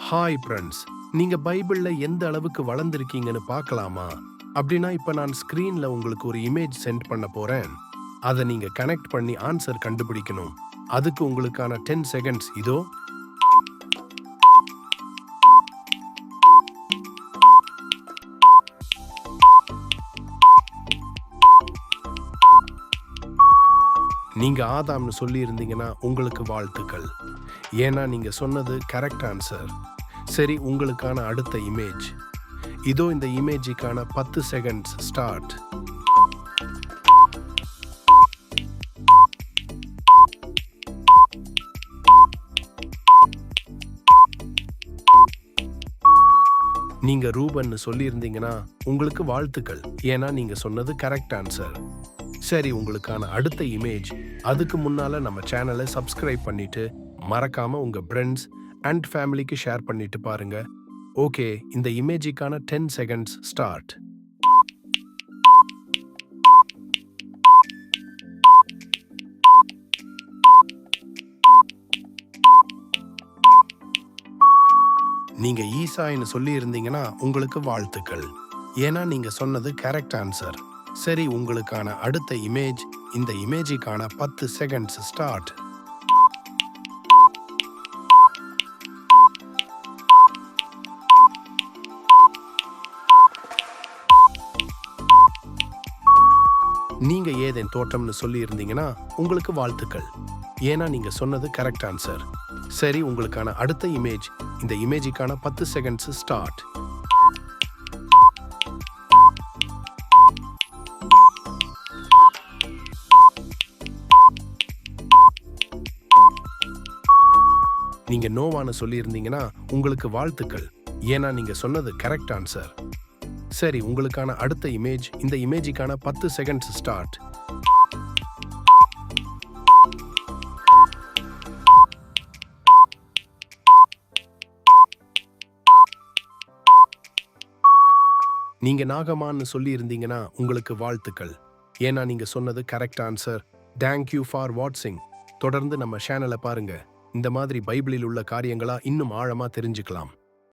Hi friends, நீங்க பைபிள்ல எந்த அளவுக்கு வளர்ந்துருக்கீங்கன்னு பார்க்கலாமா? அப்படின்னா இப்ப நான் ஸ்கிரீன்ல உங்களுக்கு ஒரு இமேஜ் சென்ட் பண்ண போறேன். அதை நீங்க கனெக்ட் பண்ணி ஆன்சர் கண்டுபிடிக்கணும். அதுக்கு உங்களுக்கான 10 செகண்ட்ஸ் இதோ. நீங்க ஆதாம்னு சொல்லி இருந்தீங்கன்னா உங்களுக்கு வாழ்த்துக்கள். ஏன்னா நீங்க சொன்னது கரெக்ட் ஆன்சர். சரி, உங்களுக்கான அடுத்த இமேஜ் இதோ. இந்த இமேஜுக்கான 10 செகண்ட்ஸ் ஸ்டார்ட். நீங்க ரூபன் சொல்லியிருந்தீங்கன்னா உங்களுக்கு வாழ்த்துக்கள். ஏன்னா நீங்க சொன்னது கரெக்ட் ஆன்சர். சரி, உங்களுக்கான அடுத்த இமேஜ். அதுக்கு முன்னால நம்ம சேனலை சப்ஸ்கிரைப் பண்ணிட்டு மறக்காம உங்க ஃப்ரெண்ட்ஸ் அண்ட் ஃபேமிலிக்கு ஷேர் பண்ணிட்டு பாருங்க. ஓகே, இந்த இமேஜுக்கான 10 செகண்ட்ஸ் ஸ்டார்ட். நீங்க ஈசாயின்னு சொல்லி இருந்தீங்கன்னா உங்களுக்கு வாழ்த்துக்கள். ஏன்னா நீங்க சொன்னது கரெக்ட் ஆன்சர். சரி, உங்களுக்கான அடுத்த இமேஜ். இந்த இமேஜுக்கான 10 செகண்ட்ஸ் ஸ்டார்ட். நீங்க ஏதேன் தோட்டம்னு சொல்லி இருந்தீங்கன்னா உங்களுக்கு வாழ்த்துக்கள். ஏன்னா நீங்க சொன்னது கரெக்ட் ஆன்சர். சரி, உங்களுக்கான அடுத்த இமேஜ். இந்த இமேஜுக்கான 10 செகண்ட்ஸ் ஸ்டார்ட். நீங்க நோவான்னு சொல்லி இருந்தீங்கன்னா உங்களுக்கு வாழ்த்துக்கள். ஏன்னா நீங்க சொன்னது கரெக்ட் ஆன்சர். சரி, உங்களுக்கான அடுத்த இமேஜ். இந்த இமேஜுக்கான 10 செகண்ட்ஸ் ஸ்டார்ட். நீங்க நாகமான்னு சொல்லி இருந்தீங்கன்னா உங்களுக்கு வாழ்த்துக்கள். ஏன்னா நீங்க சொன்னது correct answer. Thank you for வாட்சிங். தொடர்ந்து நம்ம சேனலை பாருங்க. இந்த மாதிரி பைபிளில் உள்ள காரியங்களா இன்னும் ஆழமா தெரிஞ்சுக்கலாம்.